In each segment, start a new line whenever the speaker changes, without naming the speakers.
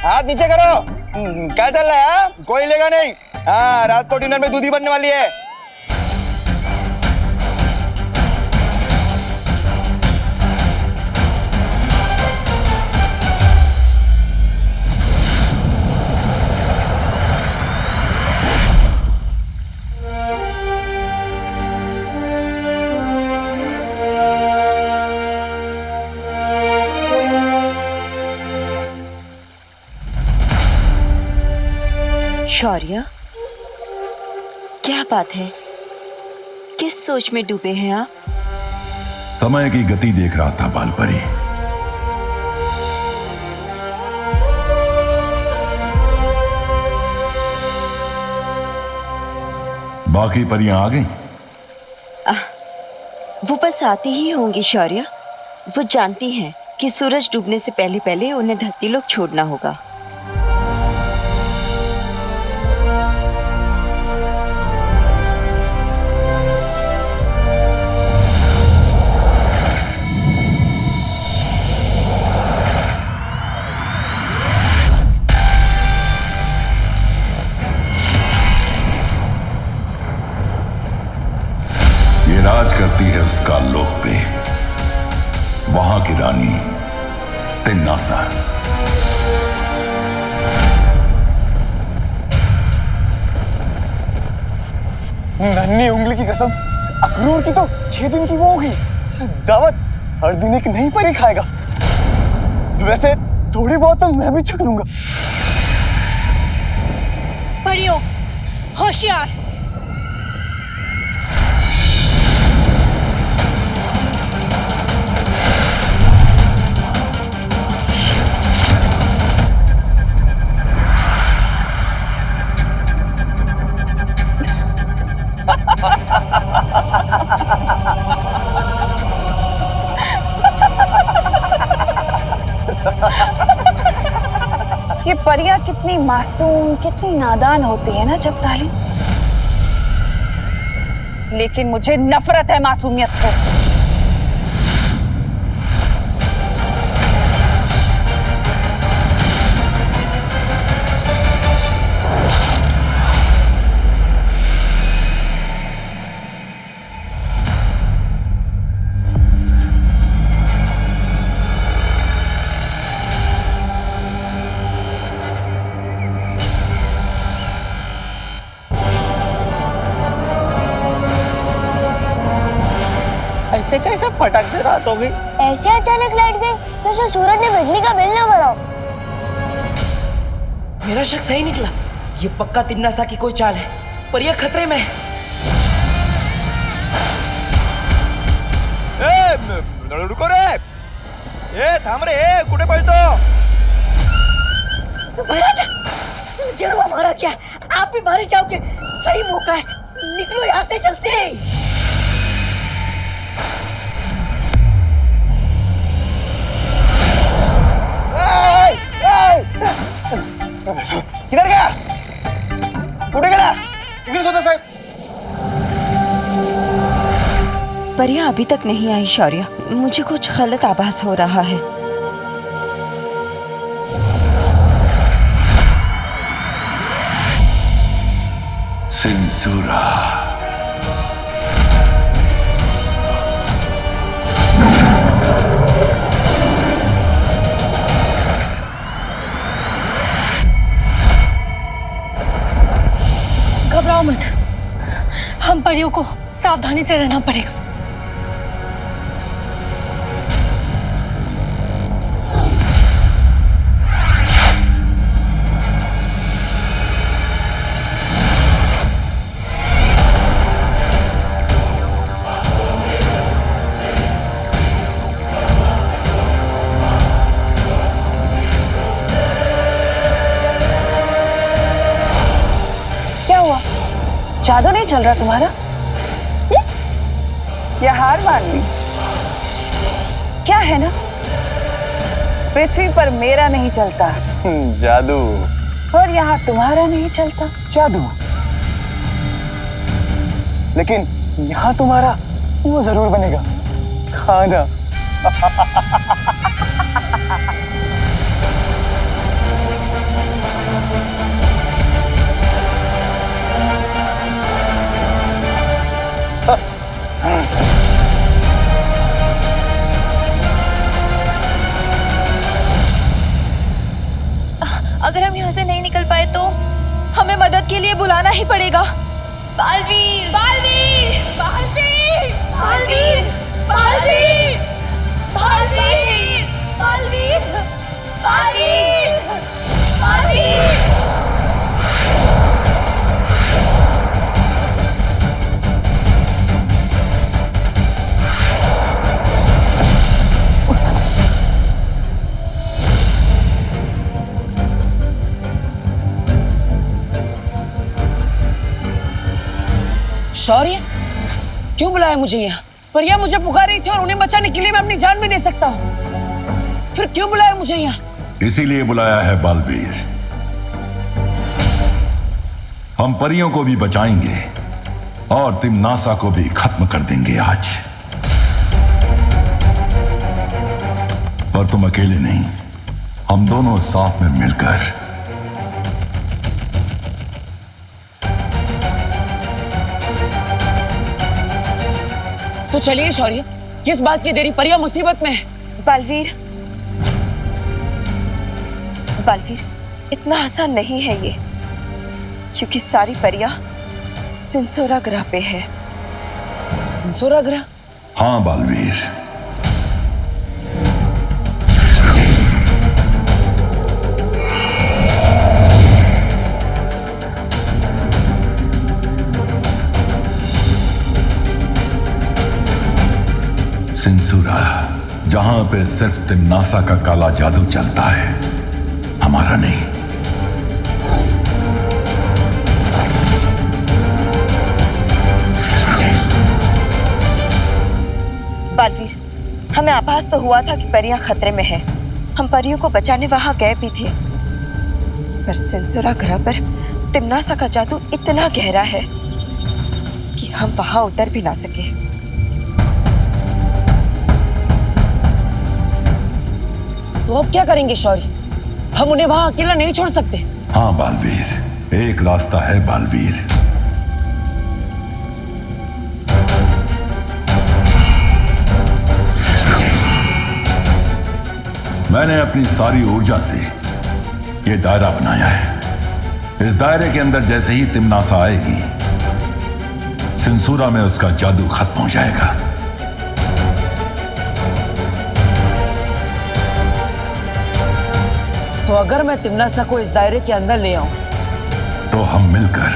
हाथ नीचे करो। क्या चल रहा है? कोई लेगा नहीं। हाँ, रात को डिनर में दूधी बनने वाली है।
शौर्य, क्या बात है? किस सोच में डूबे हैं आप?
समय की गति देख रहा था बालपरी। बाकी परियां आ गई?
वो बस आती ही होंगी शौर्य। वो जानती हैं कि सूरज डूबने से पहले पहले उन्हें धरती लोक छोड़ना होगा।
राज करती है उसका लोक पे, वहां की रानी तिन्नासा।
नन्ही उंगली की कसम, अखरोट की तो 6 दिन की वो होगी। दावत हर दिन एक नई परी खाएगा। वैसे थोड़ी बहुत तो मैं भी छक लूंगा।
परियों, होशियार।
ये परियां कितनी मासूम, कितनी नादान होती है ना जगताली। लेकिन मुझे नफरत है मासूमियत से।
ऐसे कैसे फटक से रात हो गई?
ऐसे अचानक लाइट गई जैसे सूरज ने बिजली का बिल ना भरा।
मेरा शक सही निकला। ये पक्का तिन्नासा की कोई चाल है। परियां खतरे में है।
रुको रे। थांब रे, कुठे पळतो?
महाराज, जरूर हमारा क्या? आप भी मारे जाओगे। सही मौका है, निकलो यहाँ से चलते हैं।
किधर गया? कुठे गेला?
इकडेच होता साहेब।
परियां अभी तक नहीं आई शौर्य। मुझे कुछ गलत आभास हो रहा है।
सिंसूरा।
घबराओ मत, हम परियों को सावधानी से रहना पड़ेगा।
जादू नहीं चल रहा तुम्हारा? या हार मान ली? क्या है ना, पृथ्वी पर मेरा नहीं चलता
जादू,
और यहाँ तुम्हारा नहीं चलता
जादू। लेकिन यहाँ तुम्हारा वो जरूर बनेगा, खाना।
अगर हम यहाँ से नहीं निकल पाए तो हमें मदद के लिए बुलाना ही पड़ेगा। बालवीर, बालवीर, बालवीर, बालवीर, बालवीर, बालवीर, बालवीर, बालवीर, बालवीर।
शौर्य, क्यों बुलाया मुझे यहाँ? परिया मुझे पुकार रही थी और उन्हें बचाने के लिए मैं अपनी जान भी दे सकता हूँ। फिर क्यों बुलाया मुझे यहाँ?
इसीलिए बुलाया है बालवीर। हम परियों को भी बचाएंगे और तिम्नासा को भी खत्म कर देंगे आज। पर तुम अकेले नहीं, हम दोनों साथ में मिलकर।
तो चलिए शौर्य, किस बात की देरी? परिया मुसीबत में है।
बालवीर, बालवीर, इतना आसान नहीं है ये, क्योंकि सारी परियां सिंसोरा ग्रह पे है।
सिंसोरा ग्रह?
हाँ बालवीर, सिंसुरा, जहां पे सिर्फ तिम्नासा का काला जादू चलता है, हमारा नहीं।
बालवीर, हमें आभास तो हुआ था कि परियां खतरे में हैं। हम परियों को बचाने वहां गए भी थे, पर सिंसोरा ग्रह पर तिम्नासा का जादू इतना गहरा है कि हम वहां उतर भी ना सके।
तो अब क्या करेंगे शौर्य? हम उन्हें वहां अकेला नहीं छोड़ सकते।
हाँ बालवीर, एक रास्ता है बालवीर। मैंने अपनी सारी ऊर्जा से ये दायरा बनाया है। इस दायरे के अंदर जैसे ही तिम्नासा आएगी, सिंसुरा में उसका जादू खत्म हो जाएगा।
तो अगर मैं तिम्नासा को इस दायरे के अंदर ले आऊं,
तो हम मिलकर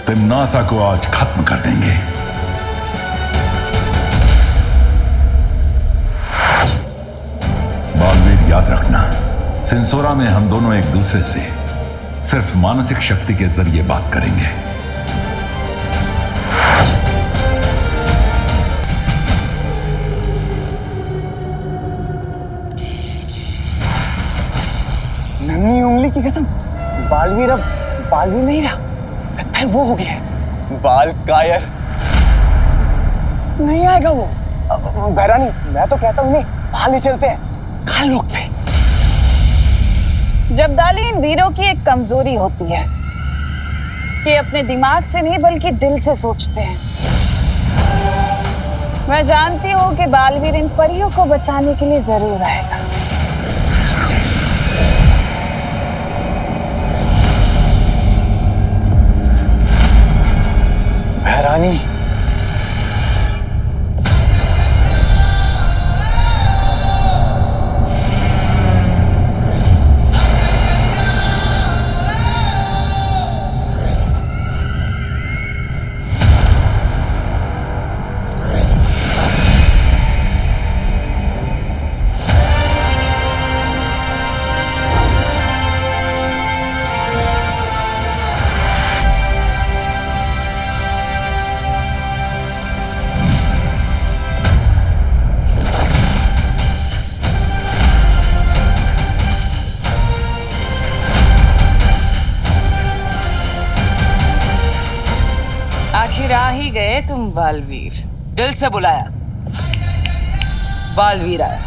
तिम्नासा को आज खत्म कर देंगे। बालवीर, याद रखना, सिंसोरा में हम दोनों एक दूसरे से सिर्फ मानसिक शक्ति के जरिए बात करेंगे।
नन्ही उंगली की कसम, बालवीर अब बालवीर नहीं रहा, लगता है वो हो गया है। बाल कायर नहीं आएगा वो। बहरानी, मैं तो कहता हूँ उन्हें बाहर ले चलते हैं, खाल लोग पे।
जब्दाली इन वीरों की एक कमजोरी होती है कि अपने दिमाग से नहीं बल्कि दिल से सोचते हैं। मैं जानती हूँ कि बालवीर इन परियों को बचाने के लिए जरूर आएगा।
बहरानी,
आखिर आ ही गए तुम बालवीर। दिल से बुलाया, बालवीर आया।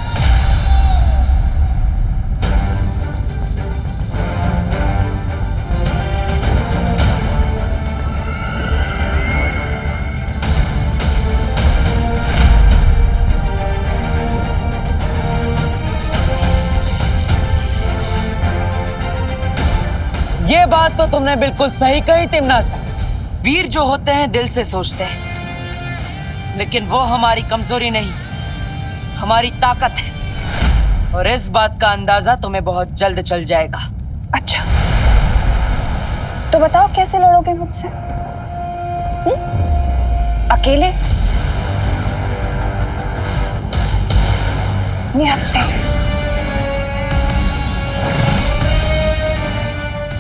ये बात तो तुमने बिल्कुल सही कही तिमनासा। वीर जो होते हैं दिल से सोचते हैं, लेकिन वो हमारी कमजोरी नहीं, हमारी ताकत है। और इस बात का अंदाजा तुम्हें बहुत जल्द चल जाएगा।
अच्छा, तो बताओ कैसे लड़ोगे मुझसे? अकेले? निहत्थे?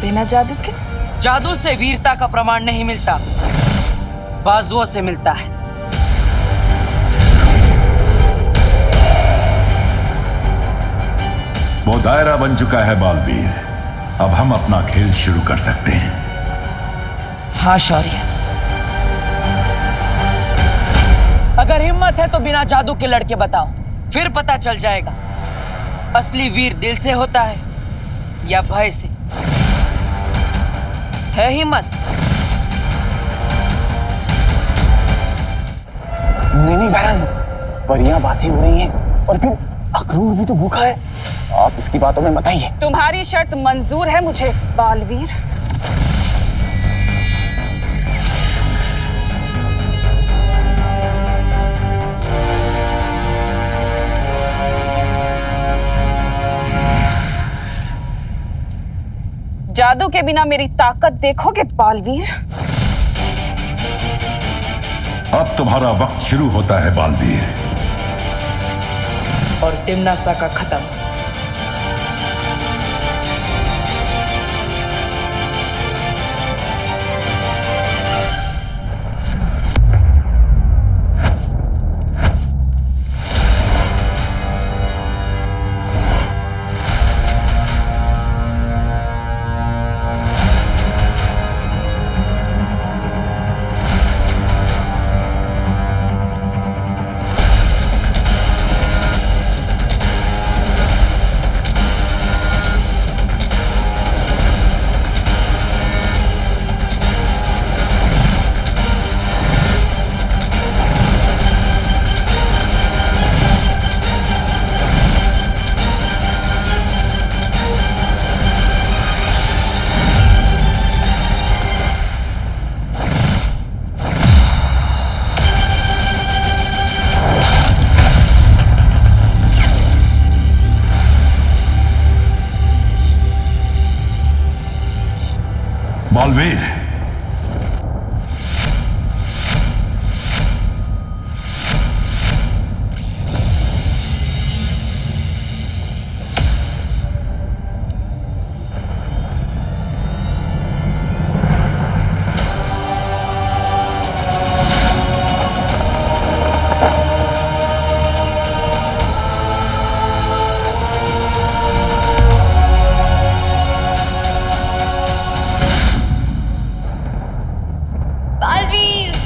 बिना जादू के?
जादू से वीरता का प्रमाण नहीं मिलता, बाजुओं से मिलता है।
वो दायरा बन चुका है बालवीर, अब हम अपना खेल शुरू कर सकते हैं।
हाँ शौर्य, अगर हिम्मत है तो बिना जादू के लड़के बताओ, फिर पता चल जाएगा असली वीर दिल से होता है या भय से। है हिम्मत?
नहीं बहरन, परियां बासी हो रही हैं और फिर अक्रूर भी तो भूखा है। आप इसकी बातों में मत आइए।
तुम्हारी शर्त मंजूर है मुझे बालवीर। जादू के बिना मेरी ताकत देखोगे बालवीर?
अब तुम्हारा वक्त शुरू होता है बालवीर।
और तिमनासा का खत्म।
बालवीर,
बालवीर,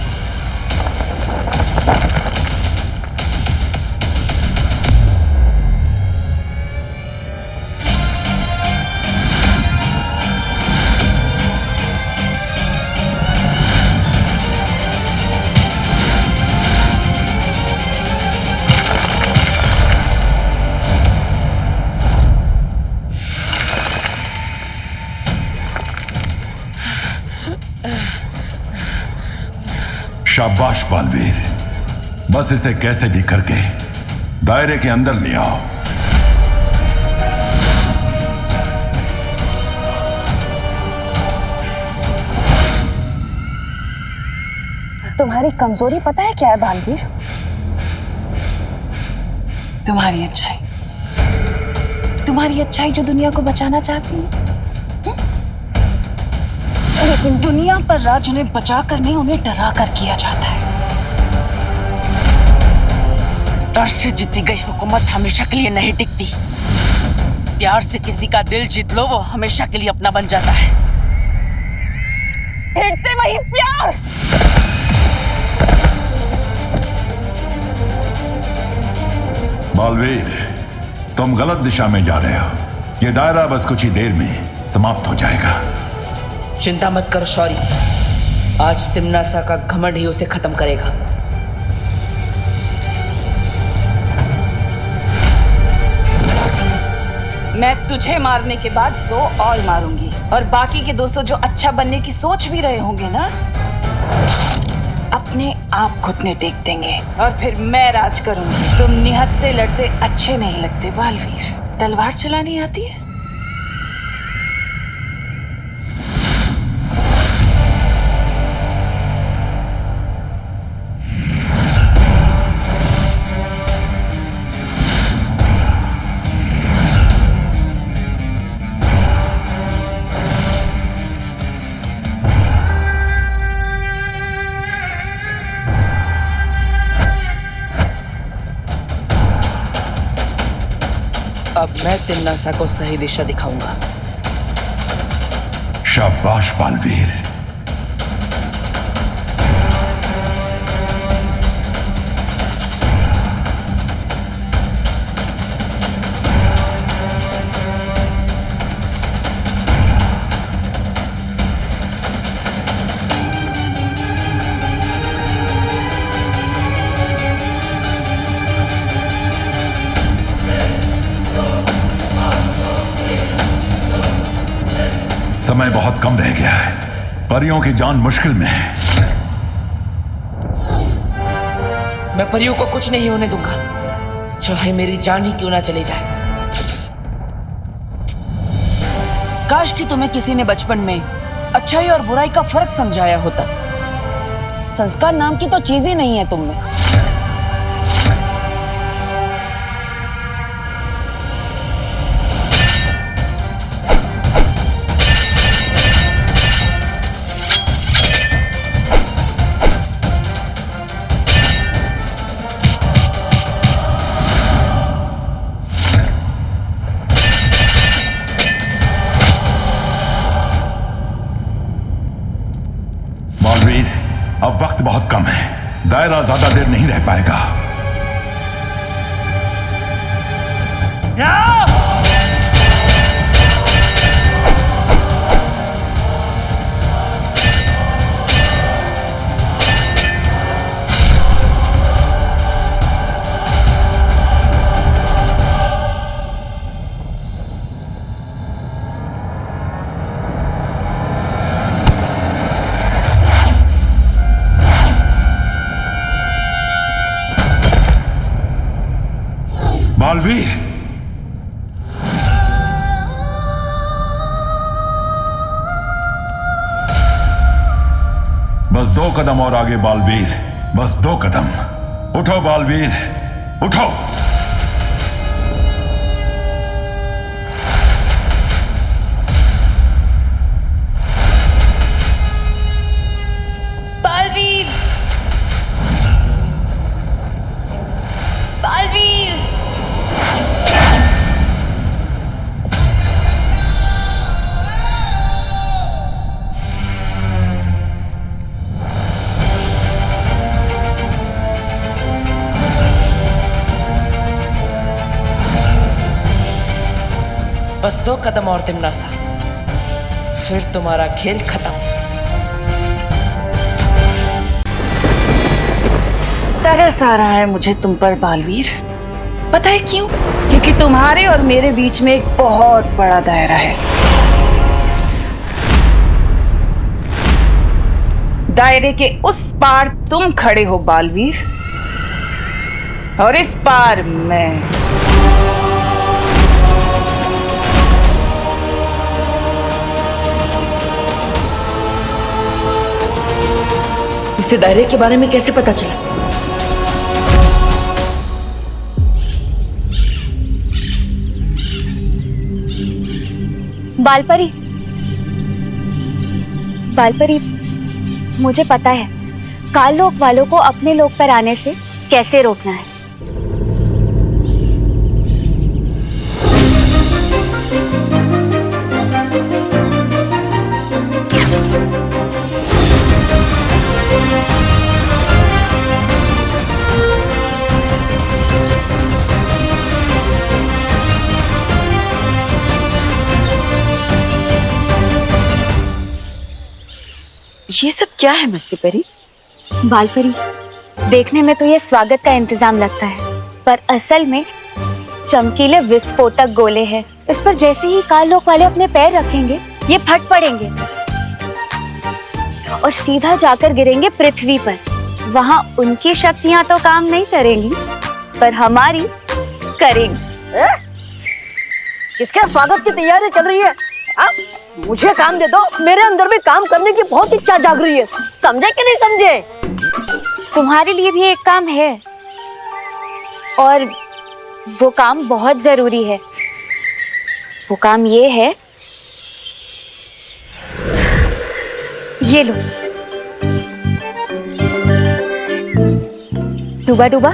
शाबाश बालवीर, बस इसे कैसे भी करके दायरे के अंदर ले आओ।
तुम्हारी कमजोरी पता है क्या है बालवीर?
तुम्हारी अच्छाई। तुम्हारी अच्छाई जो दुनिया को बचाना चाहती है, लेकिन दुनिया पर राज उन्हें बचा कर नहीं, उन्हें डरा कर किया जाता है। डर से जीती गई हुकूमत हमेशा के लिए नहीं टिकती। प्यार से किसी का दिल जीत लो, वो हमेशा के लिए अपना बन जाता है।
फिर से वही प्यार।
बालवीर, तुम गलत दिशा में जा रहे हो। ये दायरा बस कुछ ही देर में समाप्त हो जाएगा।
चिंता मत करो शौर्य, आज तिमनासा का घमंड ही उसे खत्म करेगा।
मैं तुझे मारने के बाद 100 और मारूंगी, और बाकी के 200 जो अच्छा बनने की सोच भी रहे होंगे ना, अपने आप घुटने टेक देंगे और फिर मैं राज करूंगी। तुम निहत्थे लड़ते अच्छे नहीं लगते बालवीर। तलवार चलानी आती है?
अब मैं तिम्नासा को सही दिशा दिखाऊंगा।
शाबाश बालवीर। समय बहुत कम रह गया है। परियों की जान मुश्किल में है।
मैं परियों को कुछ नहीं होने दूंगा, चाहे मेरी जान ही क्यों ना चली जाए। काश कि तुम्हें किसी ने बचपन में अच्छाई और बुराई का फर्क समझाया होता। संस्कार नाम की तो चीज ही नहीं है तुम में।
बालवीर, अब वक्त बहुत कम है। दायरा ज्यादा देर नहीं रह पाएगा। बालवीर, बस 2 कदम और आगे बालवीर, बस 2 कदम। उठो बालवीर, उठो।
बालवीर, बालवीर,
बस 2 कदम और तिम्नासा, फिर तुम्हारा खेल खत्म।
तरस आ रहा है मुझे तुम पर बालवीर। पता है क्यों? क्योंकि तुम्हारे और मेरे बीच में एक बहुत बड़ा दायरा है। दायरे के उस पार तुम खड़े हो बालवीर, और इस पार मैं।
इसे दायरे के बारे में कैसे पता चला?
बालपरी, बालपरी, मुझे पता है काल लोक वालों को अपने लोक पर आने से कैसे रोकना है।
ये सब क्या है मस्ती परी?
बालपरी, देखने में तो ये स्वागत का इंतजाम लगता है, पर असल में चमकीले विस्फोटक गोले हैं। इस पर जैसे ही काललोक वाले अपने पैर रखेंगे ये फट पड़ेंगे और सीधा जाकर गिरेंगे पृथ्वी पर। वहां उनकी शक्तियां तो काम नहीं करेंगी पर हमारी करेंगी।
किसके स्वागत की तैयारी चल रही है? मुझे काम दे दो, मेरे अंदर भी काम करने की बहुत इच्छा जाग रही है। समझे कि नहीं समझे?
तुम्हारे लिए भी एक काम है और वो काम बहुत जरूरी है। वो काम ये है, ये लो डूबा डूबा,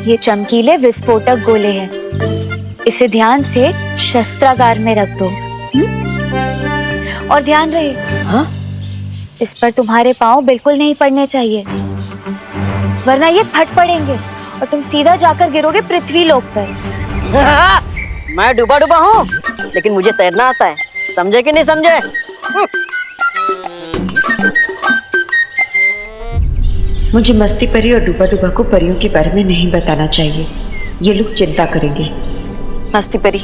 ये चमकीले विस्फोटक गोले हैं। इसे ध्यान से शस्त्रागार में रख दो। और ध्यान रहे, हाँ? इस पर तुम्हारे पांव बिल्कुल नहीं पड़ने चाहिए वरना ये फट पड़ेंगे और तुम सीधा जाकर गिरोगे पृथ्वी लोक पर।
मैं डूबा डूबा हूँ लेकिन मुझे तैरना आता है। समझे कि नहीं समझे?
मुझे मस्ती परी और डूबा डूबा को परियों के बारे में नहीं बताना चाहिए, ये लोग चिंता करेंगे।
मस्ती परी,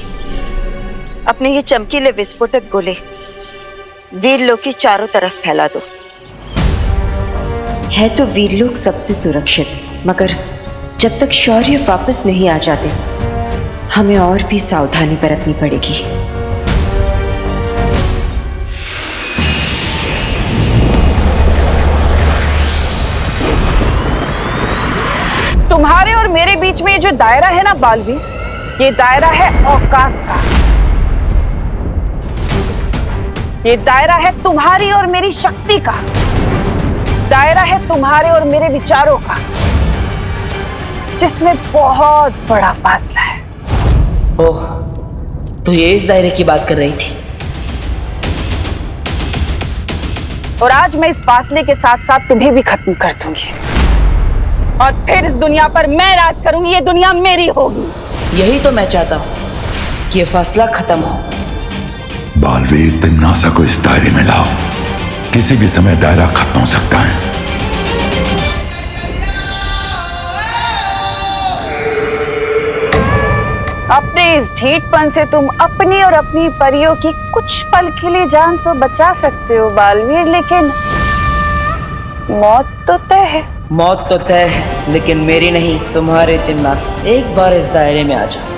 अपने ये चमकीले विस्फोटक गोले वीरलोक के चारों तरफ फैला दो।
है तो वीरलोक सबसे सुरक्षित, मगर जब तक शौर्य वापस नहीं आ जाते हमें और भी सावधानी बरतनी पड़ेगी।
तुम्हारे और मेरे बीच में ये जो दायरा है ना बालवीर, ये दायरा है औकात का। ये दायरा है तुम्हारी और मेरी शक्ति का। दायरा है तुम्हारे और मेरे विचारों का, जिसमें बहुत बड़ा फासला है।
ओह, तो ये इस दायरे की बात कर रही थी।
और आज मैं इस फासले के साथ साथ तुम्हें भी खत्म कर दूंगी और फिर इस दुनिया पर मैं राज करूंगी। ये दुनिया मेरी होगी।
यही तो मैं चाहता हूँ कि ये फासला खत्म हो।
बालवीर, तिम्नासा को इस दायरे में लाओ। किसी भी समय दायरा खत्म हो सकता है।
अपने इस ढीठपन से तुम अपनी और अपनी परियों की कुछ पल के लिए जान तो बचा सकते हो बालवीर, लेकिन मौत तो तय है।
मौत तो तय है, लेकिन मेरी नहीं, तुम्हारे। तिम्नासा, एक बार इस दायरे में आ जाओ।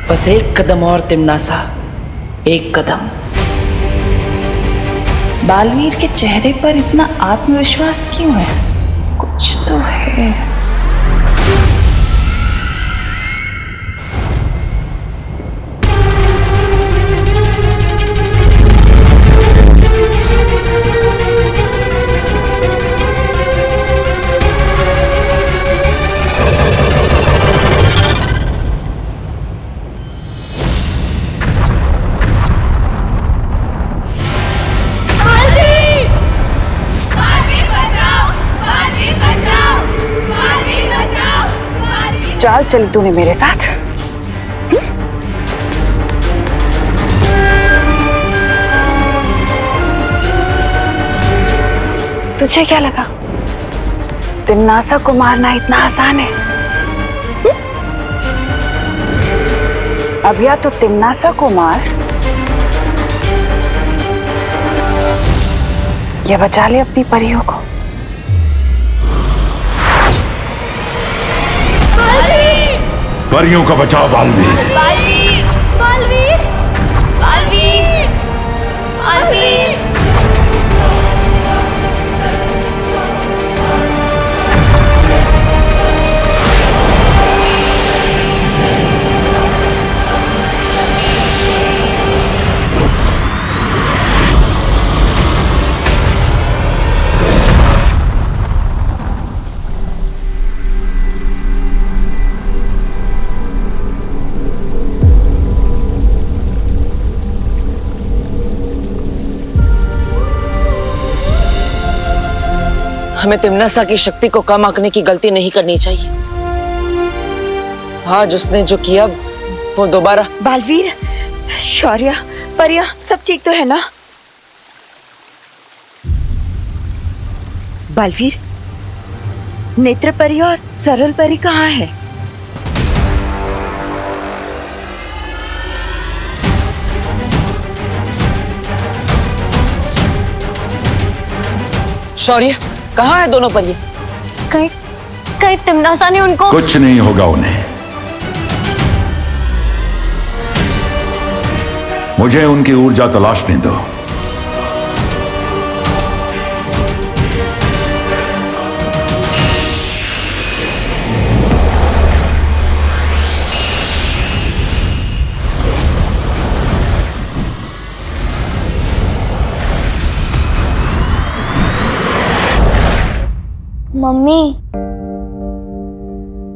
बस एक कदम और तिम्नासा, एक कदम।
बालवीर के चेहरे पर इतना आत्मविश्वास क्यों है? कुछ तो है। चाल चली तूने मेरे साथ। तुझे क्या लगा तिम्नासा को मारना इतना आसान है? अब या तो तिम्नासा को मार या बचा ले अपनी परियों को।
परियों का बचाओ बालवीर।
बालवीर, बालवीर, बालवीर, बालवीर।
हमें तिमनासा की शक्ति को कम आंकने की गलती नहीं करनी चाहिए। आज उसने जो किया वो दोबारा।
बालवीर, शौर्य, परिया सब ठीक तो है ना? बालवीर, नेत्र परी और सरल परी कहाँ है?
शौर्य, कहाँ है दोनों परियां?
कहीं तिमनासा ने उनको।
कुछ नहीं होगा उन्हें। मुझे उनकी ऊर्जा तलाशने दो।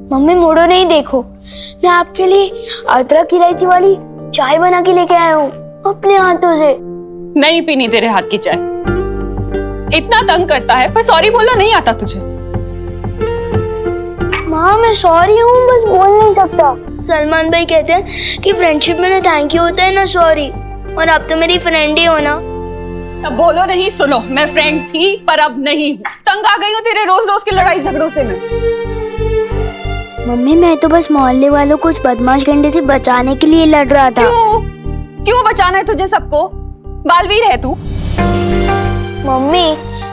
मम्मी मोड़ो नहीं, देखो मैं आपके लिए अदरक इलायची वाली चाय बना के लेके आया हूँ अपने हाथों से।
नहीं पीनी तेरे हाथ की चाय। इतना तंग करता है पर सॉरी बोलना नहीं आता तुझे।
माँ मैं सॉरी हूँ, बस बोल नहीं सकता। सलमान भाई कहते हैं कि फ्रेंडशिप में ना थैंक यू होता है ना सॉरी, और आप तो मेरी फ्रेंड ही हो ना।
अब बोलो नहीं, सुनो, मैं फ्रेंड थी पर अब नहीं हूँ। तंग आ गई हूँ तेरे रोज रोज की लड़ाई झगड़ों से मैं।
मम्मी मैं तो बस मोहल्ले वालों को उस बदमाश गंडे से बचाने के लिए लड़ रहा था।
क्यों बचाना है तुझे सबको? बालवीर है तू।
मम्मी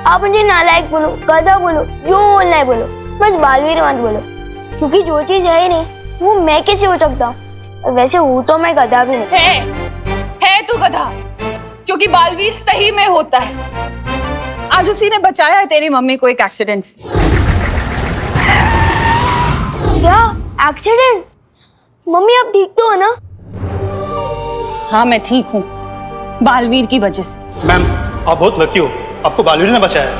आप मुझे नालायक बोलो, गधा बोलो, जो बोलना है बोलो, बस बालवीर मत बोलो, क्योंकि जो चीज है नहीं वो मैं कैसे हो सकता हूँ। और वैसे हूँ तो मैं गधा भी नहीं।
है तू गधा, क्योंकि बालवीर सही में होता है। आज उसी ने बचाया है तेरी मम्मी को एक एक्सीडेंट से।
क्या एक्सीडेंट? मम्मी आप ठीक तो हो ना?
हाँ मैं ठीक हूँ, बालवीर की वजह से।
मैम आप बहुत लकी हो, आपको बालवीर ने बचाया।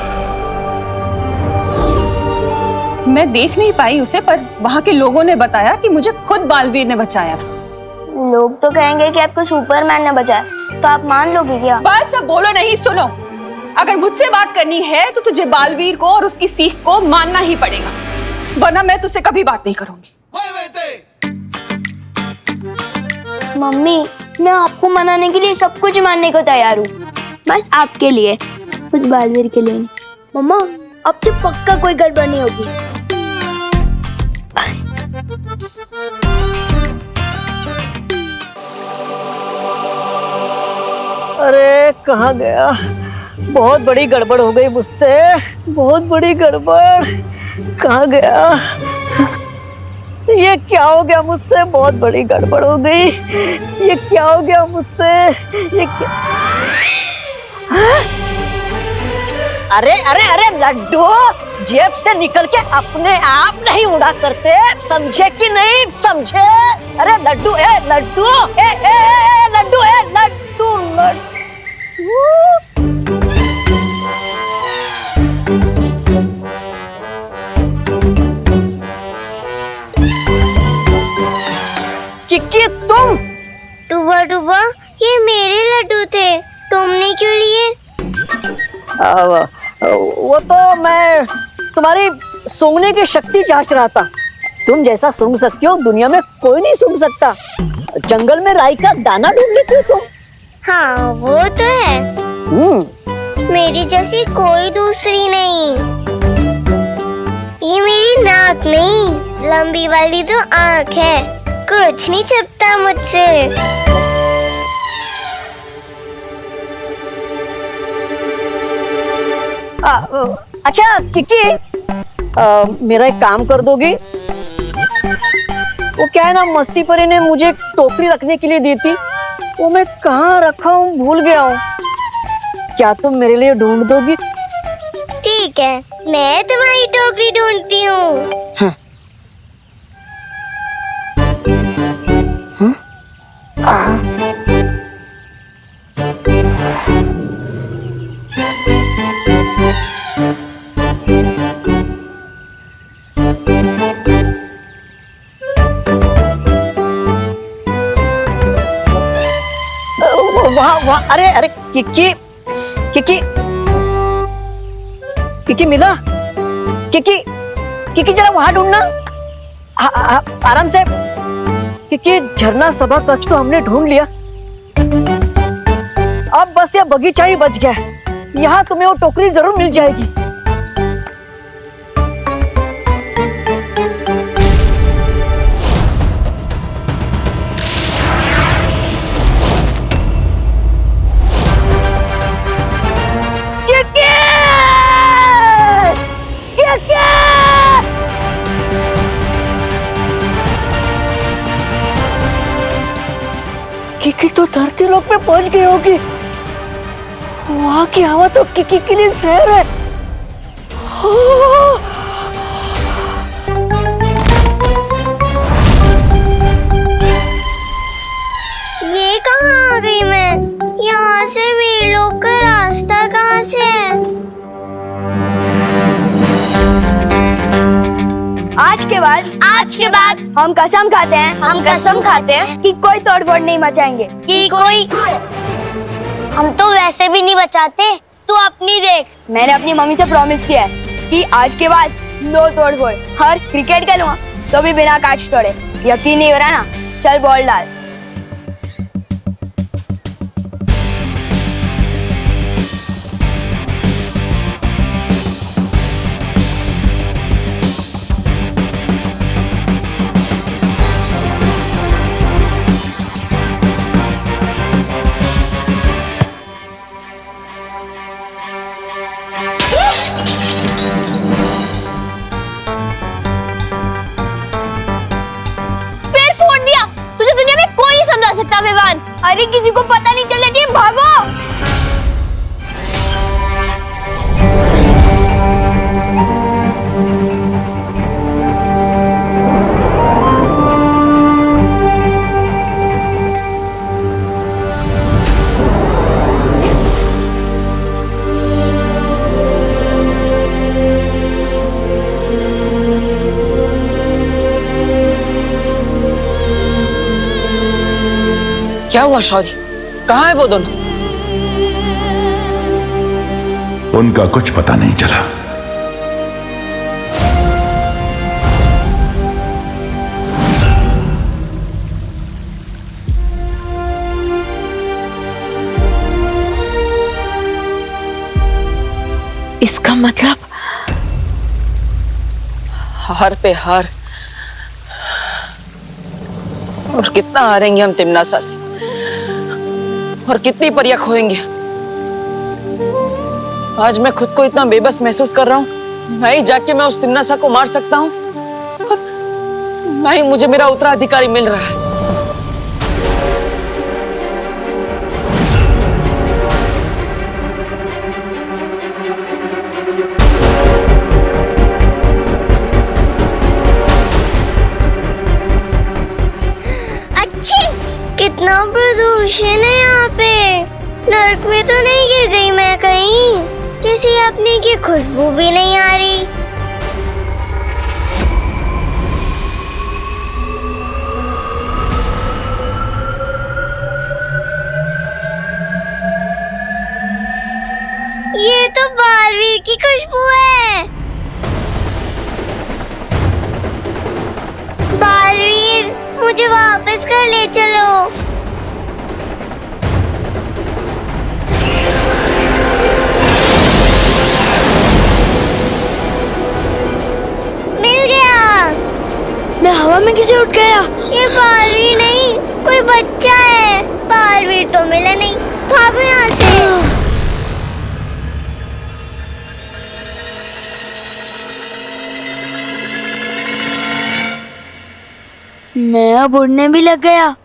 मैं देख नहीं पाई उसे, पर वहाँ के लोगों ने बताया कि मुझे खुद बालवीर ने बचाया था।
लोग तो कहेंगे कि आपको सुपरमैन ने बचाया, तो आप मान लोगे क्या?
बस अब बोलो नहीं, सुनो। अगर मुझसे बात करनी है तो तुझे बालवीर को और उसकी सीख को मानना ही पड़ेगा, वरना मैं तुझसे कभी बात नहीं करूंगी।
मम्मी मैं आपको मनाने के लिए सब कुछ मानने को तैयार हूँ, बस आपके लिए, कुछ बालवीर के लिए नहीं। मम्मा अब से पक्का कोई गड़बड़ नहीं होगी।
अरे कहाँ गया? बहुत बड़ी गड़बड़ हो गई मुझसे, बहुत बड़ी गड़बड़। कहाँ गया? ये क्या हो गया मुझसे? बहुत बड़ी गड़बड़ हो गई। ये क्या हो गया मुझसे? ये क्या? अरे अरे अरे लड्डू, जेब से निकल के अपने आप नहीं उड़ा करते, समझे कि नहीं समझे? अरे लड्डू ए लड्डू ए ए लड्डू ए लड्डू लड्डू। किक्की तुम?
टुबा टुबा ये मेरे लड्डू थे, तुमने क्यों लिए?
वो तो मैं तुम्हारी सूंघने की शक्ति जांच रहा था। तुम जैसा सूंघ सकती हो दुनिया में कोई नहीं सूंघ सकता। जंगल में राई का दाना ढूंढ लेती हो तुम।
हाँ वो तो है, मेरी जैसी कोई दूसरी नहीं। ये मेरी नाक नहीं, लंबी वाली तो आँख है, कुछ नहीं छिपता मुझसे।
अच्छा किक्की, मेरा एक काम कर दोगी? वो क्या है ना, मस्ती परी ने मुझे एक टोकरी रखने के लिए दी थी, वो मैं कहाँ रखा हूँ भूल गया हूँ। क्या तुम मेरे लिए ढूंढ दोगी?
ठीक है, मैं तुम्हारी टोकरी ढूंढती हूँ।
वाह, अरे अरे किक्की किक्की किक्की मिला? किकी जरा वहां ढूंढना। आराम से। किकी झरना सभा कक्ष तो हमने ढूंढ लिया, अब बस ये बगीचा ही बच गया है। यहाँ तुम्हें वो टोकरी जरूर मिल जाएगी। किकी तो धरती लोक में पहुंच गई होगी। वहां की हवा तो किकी के लिए जहर है।
ये कहाँ आ गई मैं? यहाँ से वीर लोक का रास्ता कहाँ से है? आज के बाद हम कसम खाते हैं कि कोई तोड़फोड़ नहीं मचाएंगे। हम तो वैसे भी नहीं बचाते, तू अपनी देख। मैंने अपनी मम्मी से प्रॉमिस किया है कि आज के बाद नो तोड़फोड़। हर क्रिकेट खेलूंगा तो भी बिना कैच तोड़े। यकीन नहीं हो रहा ना? चल बॉल डाल। अरे किसी को पता नहीं चलने चाहिए, भागो।
क्या हुआ शौर्य? कहाँ है वो दोनों?
उनका कुछ पता नहीं चला।
इसका मतलब हार पे हार। और कितना हारेंगे हम तिमनासा से, और कितनी परियां खोएंगे। आज मैं खुद को इतना बेबस महसूस कर रहा हूँ। ना ही जाके मैं उस तिमनासा को मार सकता हूँ, और ना ही मुझे मेरा उत्तराधिकारी मिल रहा है।
कितना प्रदूषण है यहाँ पे। नरक में तो नहीं गिर गई मैं कहीं? किसी अपने की खुशबू भी नहीं आ रही। ये तो बालवीर की खुशबू है। बालवीर, मुझे वापस घर ले चलो। मिल गया। मैं हवा में कैसे उठ गया? ये बालवीर नहीं, कोई बच्चा है। बालवीर तो मिला नहीं, भागो यहाँ से। मैं अब उड़ने भी लग गया।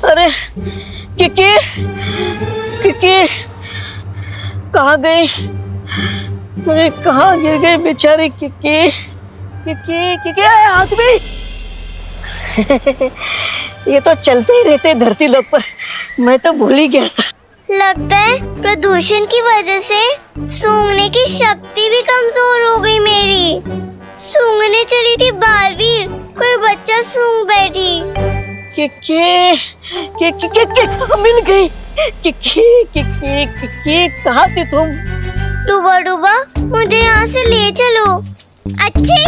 अरे किकी, किकी कहाँ गई? मुझे कहाँ गिर गई बेचारी किकी। किकी किकी हाथ में। ये तो चलते ही रहते धरती लोक पर, मैं तो भूल ही गया था।
लगता है प्रदूषण की वजह से सूंघने की शक्ति भी कमजोर हो गई मेरी। सूंघने चली थी बालवीर, कोई बच्चा सूंघ बैठी।
मिल गई। कहाँ थी तुम?
डूबा डूबा, मुझे यहाँ से ले चलो। अच्छी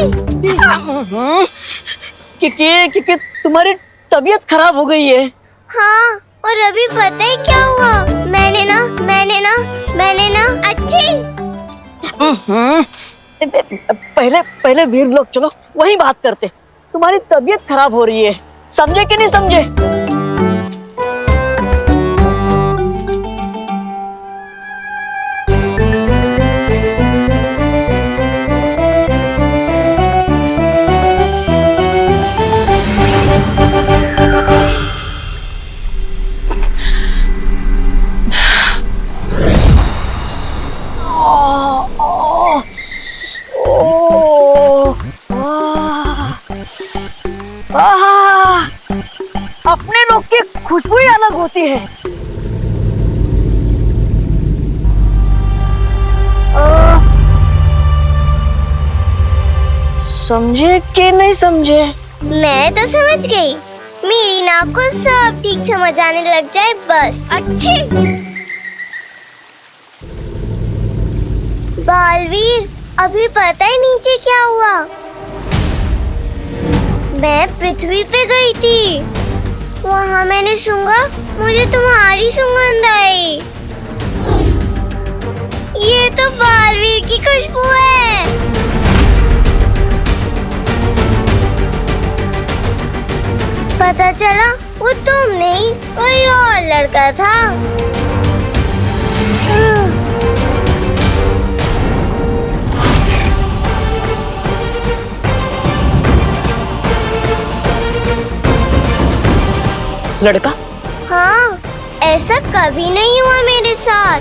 तुम्हारी तबीयत खराब हो गई है।
हाँ, और अभी पता है क्या हुआ? मैंने ना अच्छी।
पहले वीर लोग चलो वहीं बात करते। तुम्हारी तबीयत खराब हो रही है, समझे कि नहीं समझे? अपने लोग की खुशबू ही अलग होती है। समझे कि नहीं समझे?
मैं तो समझ गई। मेरी नाक को सब ठीक समझ आने लग जाए बस। अच्छी बालवीर, अभी पता है नीचे क्या हुआ? मैं पृथ्वी पे गई थी, वहाँ मैंने सूंघा, मुझे तुम्हारी सुगंध आई। ये तो बालवीर की खुशबू है। पता चला वो तुम नहीं, कोई और लड़का था।
लड़का?
हाँ, ऐसा कभी नहीं हुआ मेरे साथ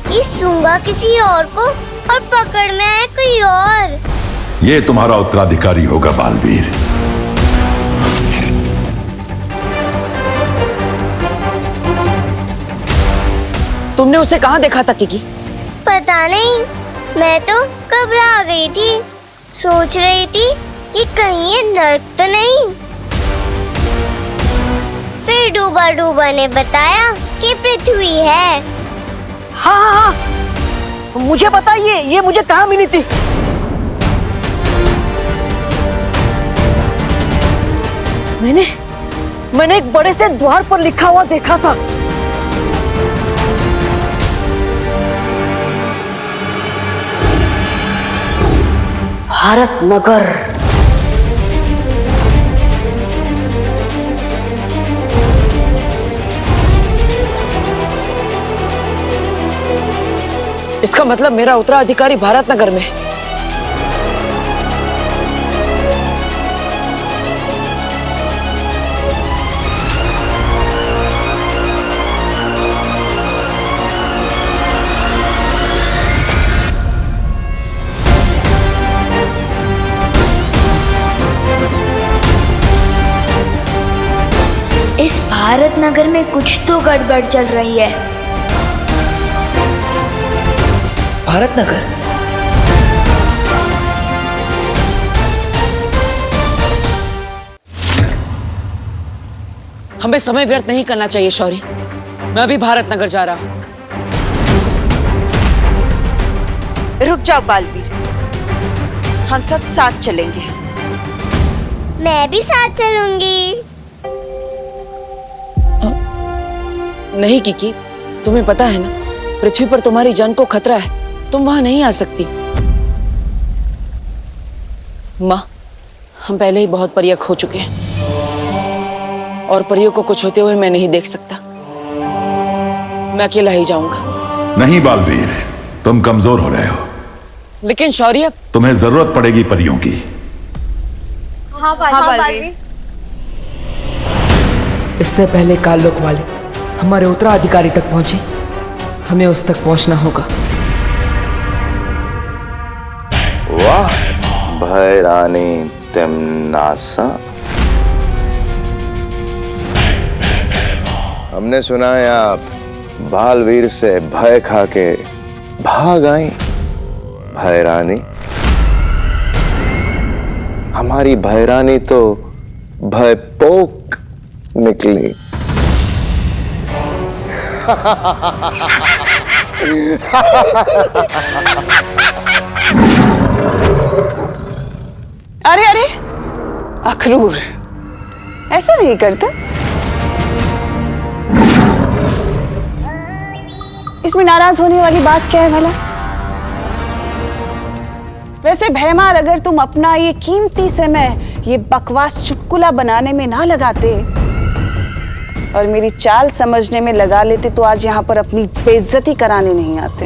कि सूंघा किसी और को और पकड़ में आया कोई और।
ये तुम्हारा उत्तराधिकारी होगा बालवीर।
तुमने उसे कहाँ देखा था किकी?
पता नहीं, मैं तो घबरा गई थी। सोच रही थी कि कहीं ये नर्क तो नहीं। फिर डूबा डूबा ने बताया कि पृथ्वी है।
हाँ, मुझे बताइए, ये मुझे कहाँ मिली थी? मैंने एक बड़े से द्वार पर लिखा हुआ देखा था। भारत नगर।
इसका मतलब मेरा उत्तराधिकारी भारत नगर में है।
इस भारत नगर में कुछ तो गड़बड़ चल रही है।
भारत नगर? हमें समय व्यर्थ नहीं करना चाहिए शौर्य। मैं अभी भारत नगर जा रहा हूं।
रुक जाओ बालवीर, हम सब साथ चलेंगे।
मैं भी साथ चलूंगी।
नहीं किकी, तुम्हें पता है ना, पृथ्वी पर तुम्हारी जान को खतरा है। तुम वहां नहीं आ सकती। माँ, हम पहले ही बहुत परियां खो चुके हैं और परियों को कुछ होते हुए मैं नहीं देख सकता। मैं अकेला ही जाऊंगा।
नहीं बालवीर, तुम कमजोर हो रहे हो।
लेकिन शौर्य,
तुम्हें जरूरत पड़ेगी परियों की।
हाँ बालवीर।
इससे पहले काललोक वाले हमारे उत्तराधिकारी तक पहुंचे, हमें उस तक पहुंचना होगा।
वाह भैरानी तिम्नासा, हमने सुना है आप बालवीर से भय खा के भाग आई भैरानी। हमारी भैरानी तो भयपोक निकली।
अरे अरे अखरूर, ऐसा नहीं करते। इसमें नाराज होने वाली बात क्या है भला? वैसे भैमार, अगर तुम अपना ये कीमती समय ये बकवास चुटकुला बनाने में ना लगाते और मेरी चाल समझने में लगा लेते तो आज यहाँ पर अपनी बेइज्जती कराने नहीं आते।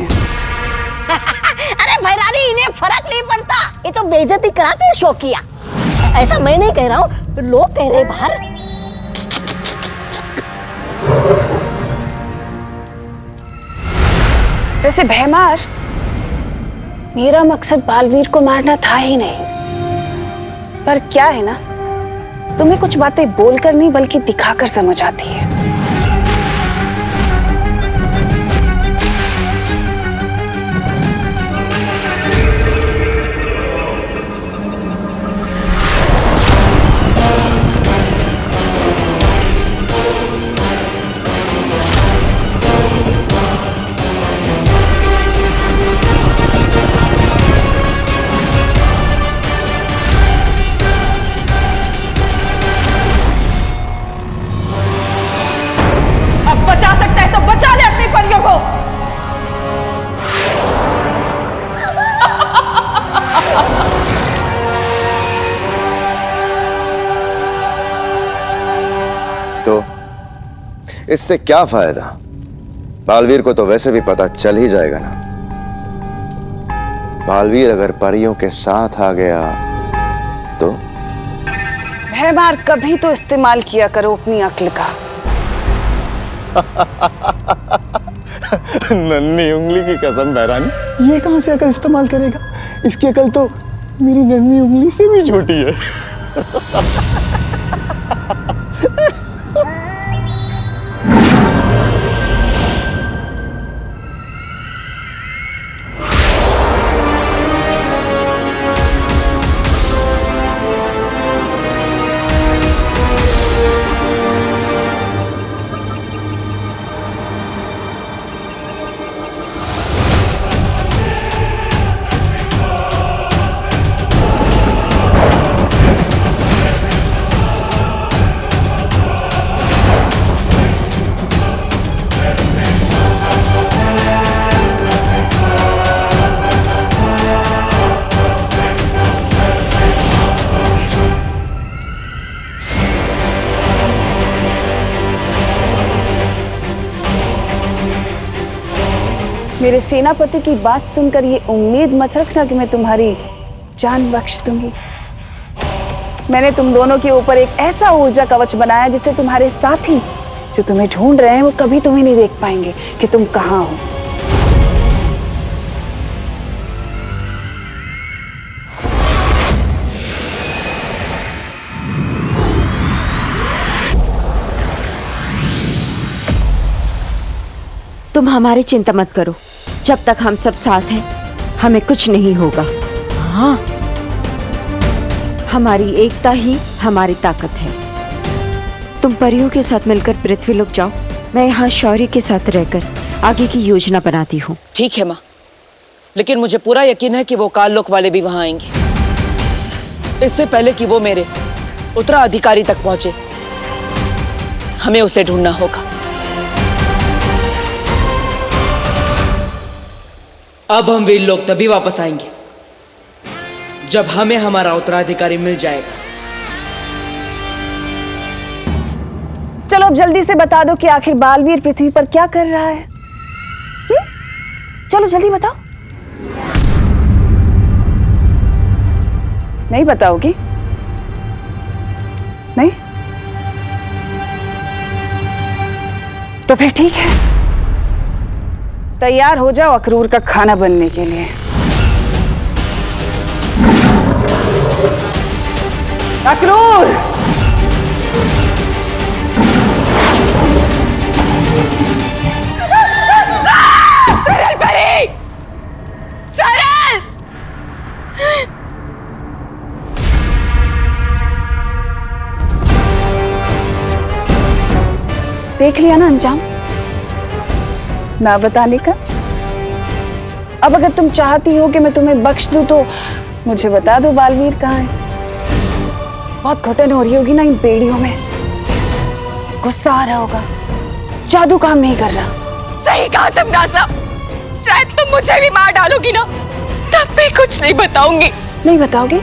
अरे भैरानी, इन्हें फर्क नहीं पड़ता, ये तो बेइज्जती कराते हैं शौकिया। ऐसा मैं नहीं कह रहा हूँ, लोग कह रहे बाहर।
वैसे भैमार, मेरा मकसद बालवीर को मारना था ही नहीं, पर क्या है ना, तुम्हें कुछ बातें बोलकर नहीं बल्कि दिखाकर समझ आती है। बचा सकता है तो बचा ले अपनी परियों को।
तो इससे क्या फायदा? बालवीर को तो वैसे भी पता चल ही जाएगा ना। बालवीर अगर परियों के साथ आ गया तो?
भैमार, कभी तो इस्तेमाल किया करो अपनी अक्ल का।
नन्ही उंगली की कसम भैरानी, ये कहां से अकल इस्तेमाल करेगा? इसकी अकल तो मेरी नन्ही उंगली से भी छोटी है।
मेरे सेनापति की बात सुनकर ये उम्मीद मत रखना कि मैं तुम्हारी जान बख्श दूंगी। मैंने तुम दोनों के ऊपर एक ऐसा ऊर्जा कवच बनाया जिससे तुम्हारे साथी जो तुम्हें ढूंढ रहे हैं वो कभी तुम्हें नहीं देख पाएंगे कि तुम कहां हो।
तुम हमारी चिंता मत करो, जब तक हम सब साथ हैं हमें कुछ नहीं होगा। हाँ, हमारी एकता ही हमारी ताकत है। तुम परियों के साथ मिलकर पृथ्वीलोक जाओ, मैं यहाँ शौर्य के साथ रहकर आगे की योजना बनाती हूँ।
ठीक है माँ, लेकिन मुझे पूरा यकीन है कि वो काललोक वाले भी वहां आएंगे। इससे पहले कि वो मेरे उत्तराधिकारी तक पहुंचे, हमें उसे ढूंढना होगा। अब हम वीर लोग तभी वापस आएंगे जब हमें हमारा उत्तराधिकारी मिल जाएगा।
चलो अब जल्दी से बता दो कि आखिर बालवीर पृथ्वी पर क्या कर रहा है। चलो जल्दी बताओ। नहीं बताओगी? नहीं तो फिर ठीक है, तैयार हो जाओ अखरूर का खाना बनने के लिए। अखरूर! देख लिया ना अंजाम ना बताने का। अब अगर तुम चाहती हो कि मैं तुम्हें बख्श दूं तो मुझे बता दो बालवीर कहाँ है। बहुत घुटन हो रही होगी ना इन बेड़ियों में, गुस्सा आ रहा होगा, जादू काम नहीं कर रहा।
सही कहा तमनासा, चाहे तुम मुझे भी मार डालोगी ना तब भी कुछ नहीं बताऊंगी।
नहीं बताओगे?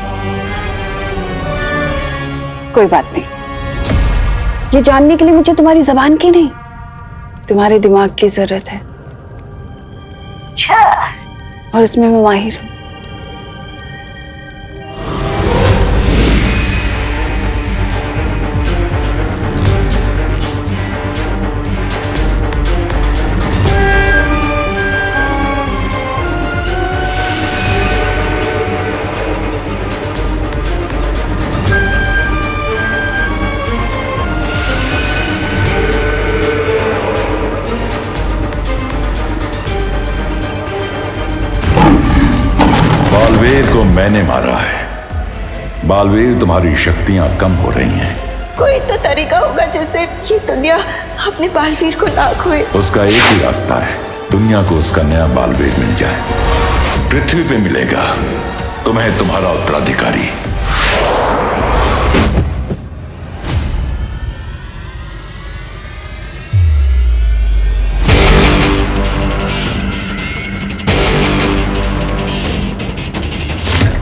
कोई बात नहीं, ये जानने के लिए मुझे तुम्हारी जबान की नहीं, तुम्हारे दिमाग की जरूरत है, और उसमें मैं माहिर हूं।
बालवीर को मैंने मारा है। बालवीर, तुम्हारी शक्तियां कम हो रही हैं।
कोई तो तरीका होगा जिससे ये दुनिया अपने बालवीर को ना खोए।
उसका एक ही रास्ता है, दुनिया को उसका नया बालवीर मिल जाए। पृथ्वी पे मिलेगा तुम्हें तुम्हारा उत्तराधिकारी।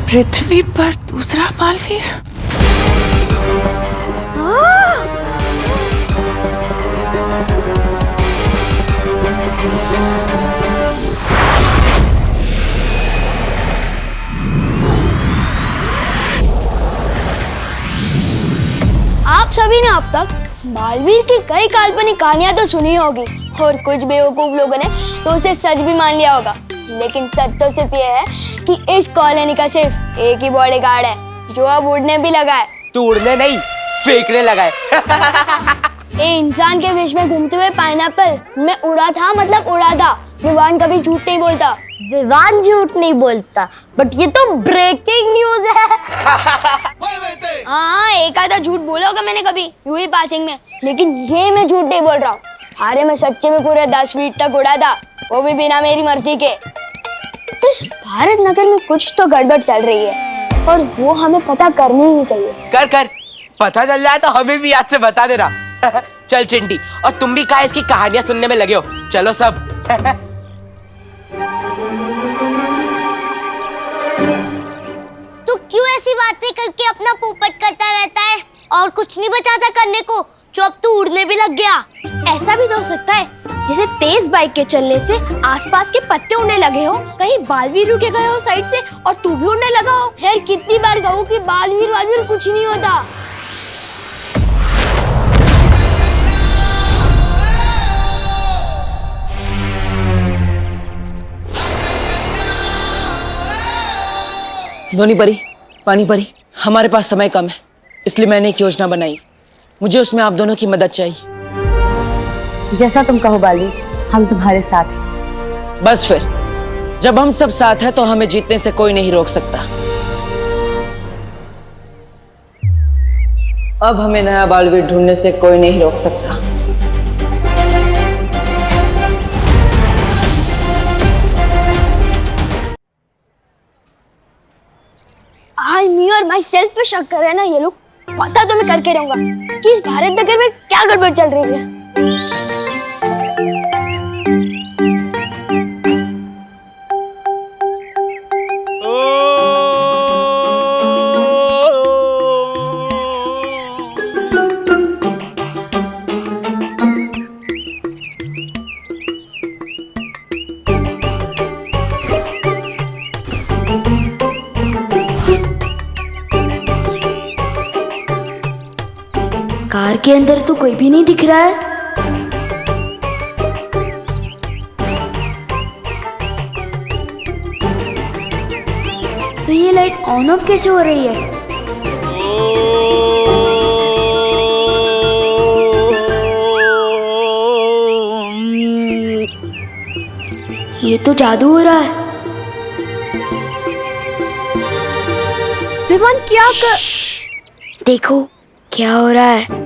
पृथ्वी पर दूसरा बालवीर?
आप सभी ने अब तक बालवीर की कई काल्पनिक कहानियां तो सुनी होगी और कुछ बेवकूफ लोगों ने तो उसे सच भी मान लिया होगा, लेकिन सच तो सिर्फ ये है कि इस कॉलोनी का सिर्फ एक ही बॉडीगार्ड है जो अब उड़ने भी लगा है।
तू उड़ने नहीं, फेंकने लगा है।
ए इंसान के बीच में घूमते हुए पाइनएप्पल, मैं उड़ा था मतलब उड़ा था। विवान कभी झूठ नहीं बोलता।
विवान झूठ नहीं बोलता, बट ये तो ब्रेकिंग न्यूज है।
हाँ, एक आधा झूठ बोला होगा मैंने कभी यूं ही पासिंग में, लेकिन ये मैं झूठ नहीं बोल रहा हूँ। अरे मैं सच्चे में पूरे 10 फीट तक उड़ा था, वो भी बिना मेरी मर्जी के। इस भारत नगर में कुछ तो गड़बड़ चल रही है और वो हमें पता करनी ही चाहिए।
कर कर, पता चल जाए तो हमें भी याद से बता देना। चल चिंटी, और तुम भी कहा इसकी कहानियां सुनने में लगे हो, चलो सब।
तू क्यों ऐसी बातें करके अपना पोपट करता रहता है और कुछ नहीं बचाता करने को, जो अब तू उड़ने भी लग गया।
ऐसा भी तो हो सकता है जैसे तेज बाइक के चलने से आसपास के पत्ते उड़ने लगे हो, कहीं बालवीर रुके गए हो साइड से और तू भी उड़ने लगा हो।
यार कितनी बार कहूँ कि बालवीर कुछ नहीं होता।
धोनी परी, पानी परी, हमारे पास समय कम है, इसलिए मैंने एक योजना बनाई। मुझे उसमें आप दोनों की मदद चाहिए।
जैसा तुम कहो बालवीर, हम तुम्हारे साथ हैं।
बस फिर, जब हम सब साथ हैं तो हमें जीतने से कोई नहीं रोक सकता। अब हमें नया बालवीर ढूंढने से कोई नहीं रोक सकता।
आज मी और माई सेल्फ पे शक कर रहे हैं ना ये लोग। पता तो मैं करके रहूंगा कि इस भारत नगर में क्या गड़बड़ चल रही है।
कार के अंदर तो कोई भी नहीं दिख रहा है। तो ये लाइट ऑन ऑफ कैसे हो रही है? ये तो जादू हो रहा है।
विवान क्या कर...
देखो क्या हो रहा है।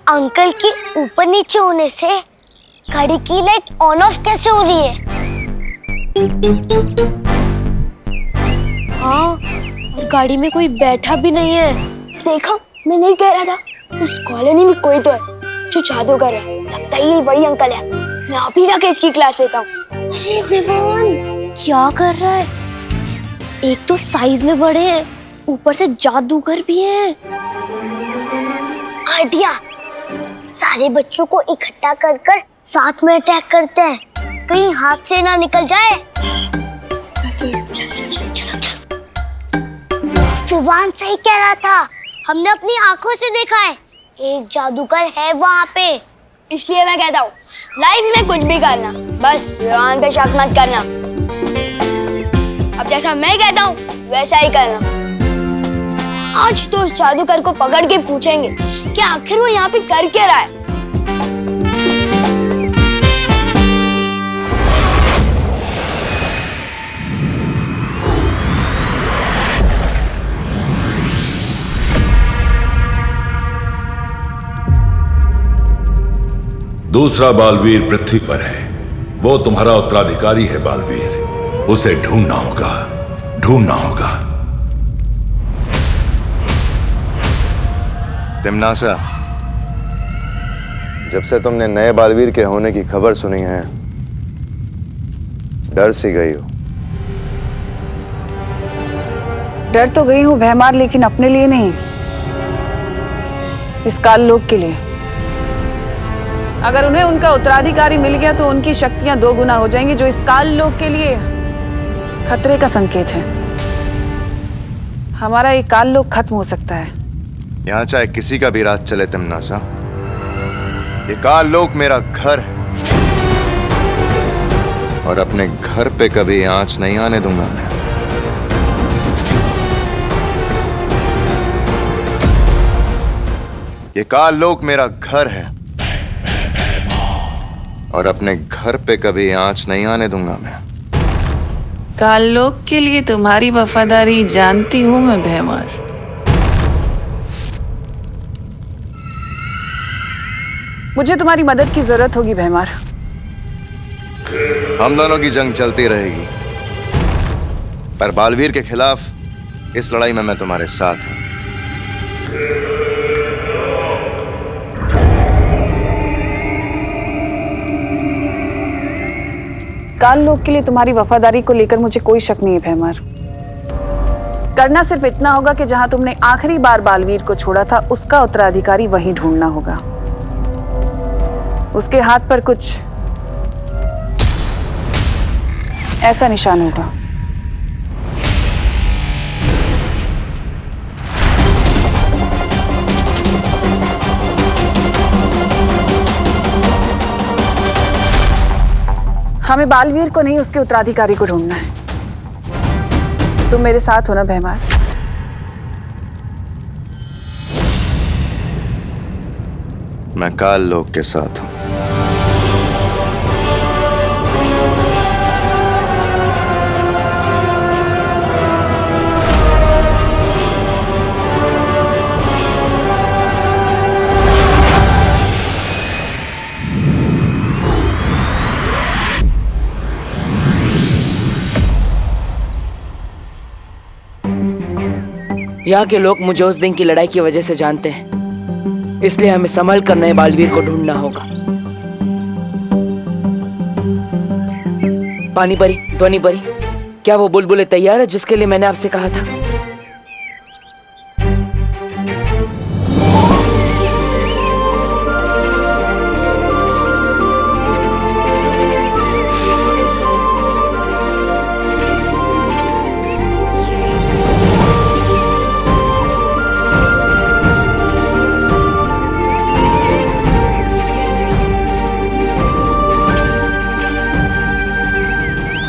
अंकल के ऊपर नीचे होने से गाड़ी की लाइट ऑन ऑफ कैसे हो रही है?
हाँ, और गाड़ी में कोई बैठा भी नहीं है।
देखा, मैं नहीं कह रहा था। उस कॉलोनी में कोई तो है जो जादू कर रहा है। लगता है ये वही अंकल है। मैं अभी जाके इसकी क्लास लेता हूँ।
अरे विवान, क्या कर रहा है? एक तो साइज में बड़े हैं, ऊपर से जादूगर भी है।
आइडिया, सारे बच्चों को इकट्ठा कर कर साथ में अटैक करते हैं, कहीं हाथ से ना निकल जाए। विवान सही कह रहा था, हमने अपनी आंखों से देखा है, एक जादूगर है वहाँ पे।
इसलिए मैं कहता हूँ, लाइफ में कुछ भी करना, बस विवान पे शक मत करना। अब जैसा मैं कहता हूँ वैसा ही करना। आज तो उस जादूगर को पकड़ के पूछेंगे कि आखिर वो यहाँ पे कर क्या रहा है।
दूसरा बालवीर पृथ्वी पर है, वो तुम्हारा उत्तराधिकारी है बालवीर। उसे ढूंढना होगा, ढूंढना होगा।
तिम्नासा, जब से तुमने नए बालवीर के होने की खबर सुनी है, डर सी गई हो।
डर तो गई हूँ भैमार, लेकिन अपने लिए नहीं, इस काल लोक के लिए। अगर उन्हें उनका उत्तराधिकारी मिल गया तो उनकी शक्तियां 2 गुना हो जाएंगी, जो इस काल लोक के लिए खतरे का संकेत है। हमारा ये काल लोक खत्म हो सकता है।
यहां चाहे किसी का भी राज चले तिम्नासा, ये काल लोक मेरा घर है और अपने घर पे कभी आंच नहीं आने दूंगा मैं। ये काल लोक मेरा घर है और अपने घर पे कभी आंच नहीं आने दूंगा मैं।
काल लोक के लिए तुम्हारी वफादारी जानती हूं मैं भैमार। मुझे तुम्हारी मदद की जरूरत होगी भैमार।
हम दोनों की जंग चलती रहेगी, पर बालवीर के खिलाफ इस लड़ाई में मैं तुम्हारे साथ हूं।
काल लोक के लिए तुम्हारी वफादारी को लेकर मुझे कोई शक नहीं है भैमार। करना सिर्फ इतना होगा कि जहां तुमने आखिरी बार बालवीर को छोड़ा था, उसका उत्तराधिकारी वहीं ढूंढना होगा। उसके हाथ पर कुछ ऐसा निशान होगा। हमें बालवीर को नहीं, उसके उत्तराधिकारी को ढूंढना है। तुम मेरे साथ हो ना भैमार?
मैं काल लोक के साथ हूं।
यहाँ के लोग मुझे उस दिन की लड़ाई की वजह से जानते हैं, इसलिए हमें संभल कर नए बालवीर को ढूंढना होगा। पानी परी, ध्वनि परी, क्या वो बुलबुलें तैयार है जिसके लिए मैंने आपसे कहा था?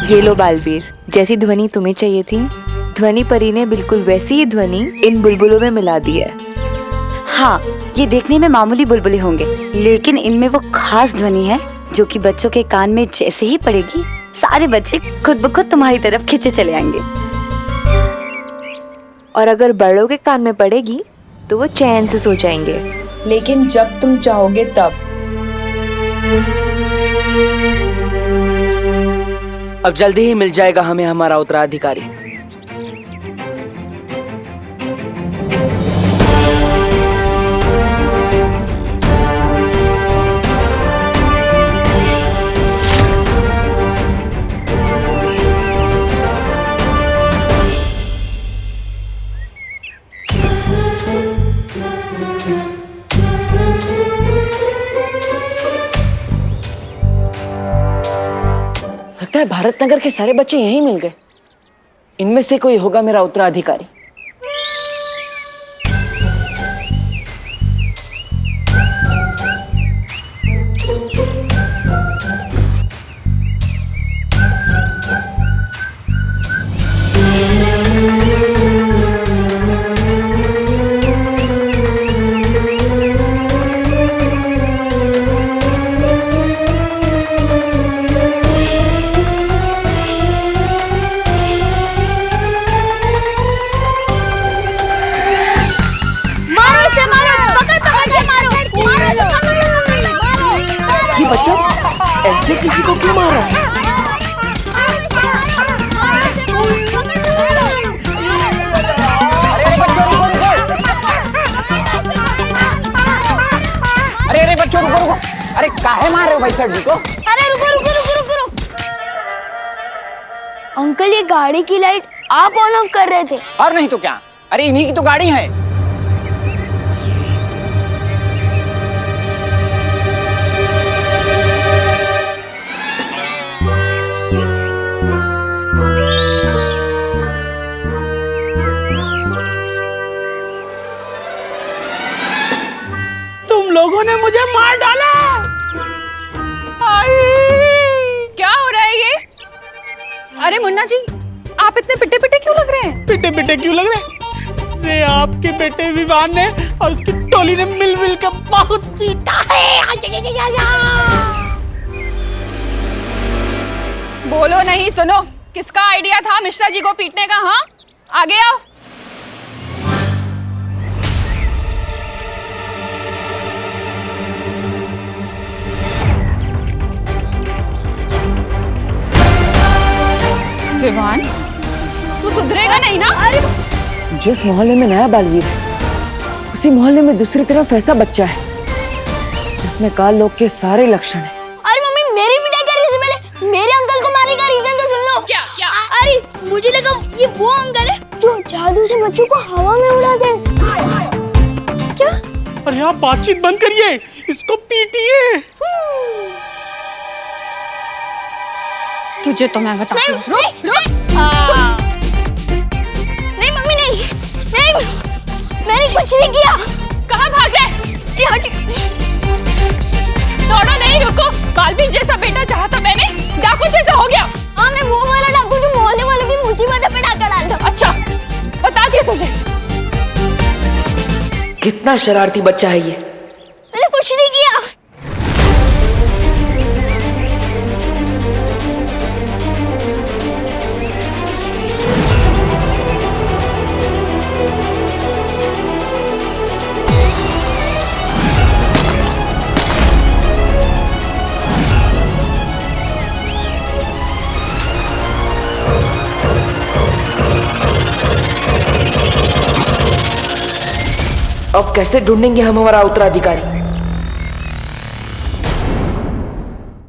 ये लो बालवीर, जैसी ध्वनि तुम्हें चाहिए थी, ध्वनि परी ने बिल्कुल वैसी ही ध्वनि इन बुलबुलों में मिला दी है।
हाँ, ये देखने में मामूली बुलबुले होंगे, लेकिन इनमें वो खास ध्वनि है जो कि बच्चों के कान में जैसे ही पड़ेगी, सारे बच्चे खुद ब खुद तुम्हारी तरफ खींचे चले आएंगे।
और अगर बड़ों के कान में पड़ेगी तो वो चैन से सो जाएंगे।
लेकिन जब तुम चाहोगे तब।
अब जल्दी ही मिल जाएगा हमें हमारा उत्तराधिकारी।
लगता है भारत नगर के सारे बच्चे यहीं मिल गए। इनमें से कोई होगा मेरा उत्तराधिकारी। बच्चा ऐसे किसी को क्यों मारा?
अरे बच्चों रुको रुको। अरे काहे मार रहे हो भाई सर जी को?
अरे रुको रुको रुको रुको रुको। अंकल ये गाड़ी की लाइट आप ऑन ऑफ कर रहे थे।
और नहीं तो क्या? अरे इन्हीं की तो गाड़ी है।
तुम लोगों ने मुझे मार डाला।
क्या हो रहा है ये? अरे मुन्ना जी, आप इतने पिटे पिटे क्यों लग रहे हैं?
पिटे पिटे क्यों लग रहे हैं? अरे आपके बेटे विवान ने और उसकी टोली ने मिल मिल कर बहुत पीटा है।
बोलो नहीं, सुनो। किसका आइडिया था मिश्रा जी को पीटने का? हाँ, आगे आओ। विवान, तू सुधरेगा नहीं ना? अरे
जिस मोहल्ले में नया बालवीर है, उसी मोहल्ले में दूसरी तरफ ऐसा बच्चा है जिसमें काल लोग के सारे लक्षण हैं।
अरे मम्मी, मेरी पिटाई कर रही है पहले। मेरे अंकल को मारने का रीजन तो सुन लो।
क्या क्या?
अरे मुझे लगा ये वो अंकल है जो जादू से बच्चों को हवा में उड़ाते हैं।
क्या?
अरे आप बातचीत बंद करिए, इसको पीटिए।
तुझे तो मैं बताती हूँ।
नहीं मम्मी, नहीं नहीं, मैंने कुछ नहीं किया।
कहाँ भाग रहे? दौड़ो नहीं, रुको। बालवीर जैसा बेटा चाहा था मैंने, डाकू जैसा हो गया।
हाँ, मैं वो वाला डाकू जो मोहल्ले वालों की मुसीबत पे डाका डालता।
अच्छा, बता दिया तुझे।
कितना शरारती बच्चा है ये।
मैंने कुछ नहीं किया।
अब कैसे ढूंढेंगे हम हमारा उत्तराधिकारी?